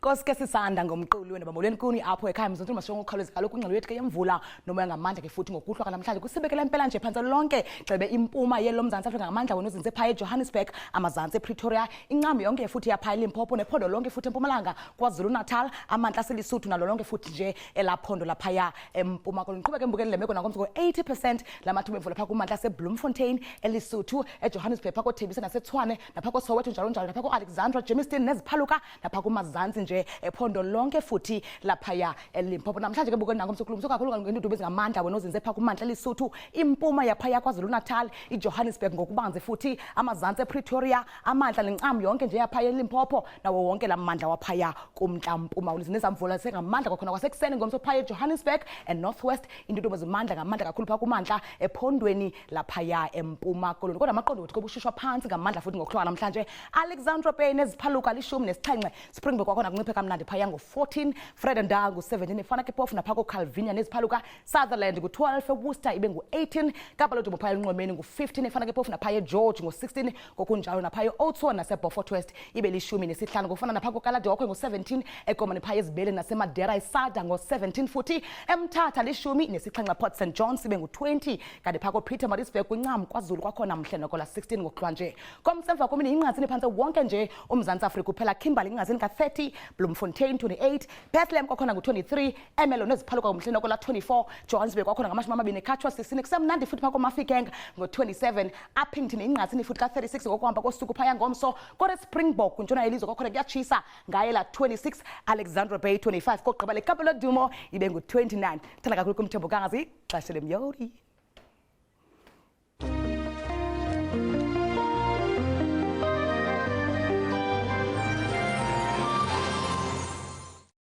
Koske sisanda ngomqulu wena bamolweni kuni apho ekhaya mzonke masongo ukhaleza kaloku ingcelo yethu ke yemvula nomoya ngamandla ke futhi ngokuhlwa namhlanje kusibekela impela nje phansi lonke gxebe impuma yelo Mzantsi Afrika ngamandla wena uzinze phaya eJohannesburg amazantsi ePretoria incambi yonke futhi yapha eLimpopo nephondo lonke futhi eMpumalanga kwaZulu Natal amantla selisuthu nalo lonke futhi nje elaphondo laphaya empuma koloni qhubeke mbukele lemeko nakomso 80% lamathuba emvula phaka kumantla seBloemfontein elisuthu eJohannesburg phako Thembisa naseTshwane naphako Soweto njalo njalo naphako Alexandra Germiston neziphaluka naphako mazantsi nje ephondo lonke futhi laphaya eLimpopo namhlanje ke bukweni nakomso khuluma kakhulu ngendudumo ezingamandla wena ozinze phaka kumantla elisuthu impuma yaphaya kwaZulu Natal iJohannesburg ngokubanzi futhi amazantsi ePretoria amandla lencambi yonke nje yaphaya eLimpopo nawo wonke lamandla waphaya kumntla mpuma ulizinezamvula sengamandla kwakhona kwasekuseni ngomso phaya eJohannesburg and Northwest indudumo ezimandla ngamandla kakhulu phaka kumantla ephondweni laphaya empuma koloni kodwa amaqondo wethu kobushishwa phansi ngamandla futhi ngokuhlwa namhlanje Alexandra Bay neziphaluka lishumi nesixhenxe Springbok kwakhona kunciphe kamnandi phaya ngo14 Vredendal ngo17 efana ke Phofu naphako Calvinia neziphaluka Sutherland ngo12 Worcester ibe ngo18 Kapalodo phaya enqomeni ngo15 efana ke Phofu naphaya George ngo16 ngokunjalo naphaya Oudtshoorn naseBeaufort West ibe lishumi nesihlanu ngofana naphako Kaladokwe ngo17 eGomani phaya eZibele naseMadera isada ngo17 futhi eMthatha lishumi nesixhenxe Port St John's ibe ngo20 kanti phako Pietermaritzburg kwincam kwaZulu kwakhona mhle nokola 16 ngokuhlwa nje komsemva komini inqatsini phansi wonke nje uMzantsi Afrika kuphela Kimberley inqatsini ka30 Bloemfontein 28 Bethlehem kwakhona ngo23 Ermelo neziphaluka ngomhle nokola 24 Johannesburg kwakhona ngamashumi ekhatshwa 16 kusemnandi futhi phako Mafikeng ngo27 Appington inqatsini futhi ka36 ngokuhamba kosuku phaya ngomso kore Springbok kuntshona yelizwe kwakhona kuyatshisa ngaye la 26 Alexandra Bay 25 kokugqibela eKapalodumo ibe ngo29 thanda kakhulu kumthembo kangazi xesha lemyoli